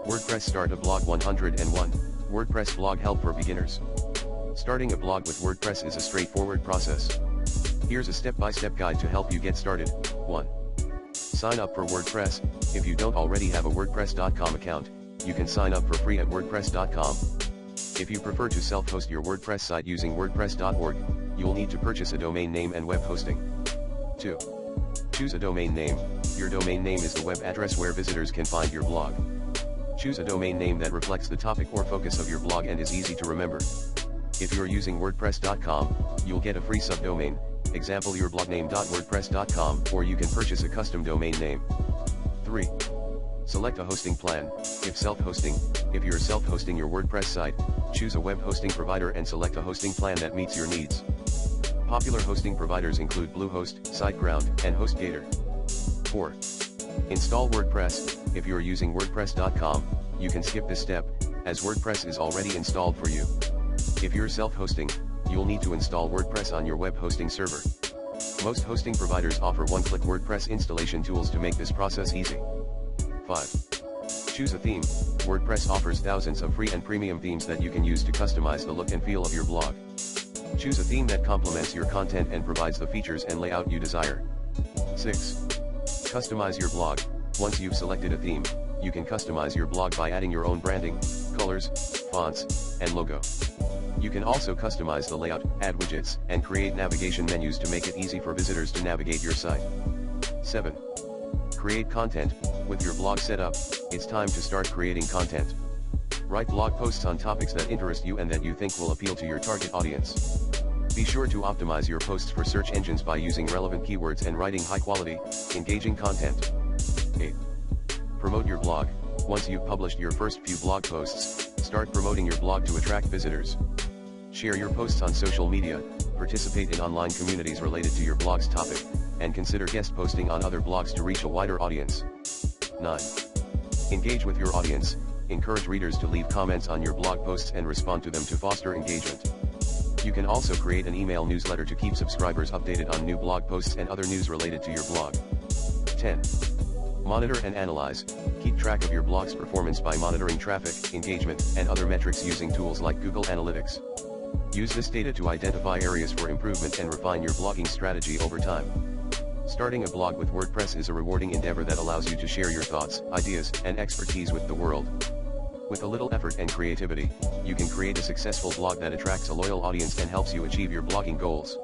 WordPress Start a Blog 101, WordPress Blog Help for Beginners. Starting a blog with WordPress is a straightforward process. Here's a step-by-step guide to help you get started. 1. Sign up for WordPress. If you don't already have a WordPress.com account, you can sign up for free at WordPress.com. If you prefer to self-host your WordPress site using WordPress.org, you'll need to purchase a domain name and web hosting. 2. Choose a domain name. Your domain name is the web address where visitors can find your blog. Choose a domain name that reflects the topic or focus of your blog and is easy to remember. If you're using WordPress.com, you'll get a free subdomain, example yourblogName.wordpress.com, or you can purchase a custom domain name. 3. Select a hosting plan. If you're self-hosting your WordPress site, choose a web hosting provider and select a hosting plan that meets your needs. Popular hosting providers include Bluehost, SiteGround, and HostGator. 4. Install WordPress. If you're using WordPress.com, you can skip this step, as WordPress is already installed for you. If you're self-hosting, you'll need to install WordPress on your web hosting server. Most hosting providers offer one-click WordPress installation tools to make this process easy. 5. Choose a theme. WordPress offers thousands of free and premium themes that you can use to customize the look and feel of your blog. Choose a theme that complements your content and provides the features and layout you desire. 6. Customize your blog. Once you've selected a theme, you can customize your blog by adding your own branding, colors, fonts, and logo. You can also customize the layout, add widgets, and create navigation menus to make it easy for visitors to navigate your site. 7. Create content. With your blog set up, it's time to start creating content. Write blog posts on topics that interest you and that you think will appeal to your target audience. Be sure to optimize your posts for search engines by using relevant keywords and writing high-quality, engaging content. 8. Promote your blog. Once you've published your first few blog posts, start promoting your blog to attract visitors. Share your posts on social media, participate in online communities related to your blog's topic, and consider guest posting on other blogs to reach a wider audience. 9. Engage with your audience. Encourage readers to leave comments on your blog posts and respond to them to foster engagement. You can also create an email newsletter to keep subscribers updated on new blog posts and other news related to your blog. 10. Monitor and analyze. Keep track of your blog's performance by monitoring traffic, engagement, and other metrics using tools like Google Analytics. Use this data to identify areas for improvement and refine your blogging strategy over time. Starting a blog with WordPress is a rewarding endeavor that allows you to share your thoughts, ideas, and expertise with the world. With a little effort and creativity, you can create a successful blog that attracts a loyal audience and helps you achieve your blogging goals.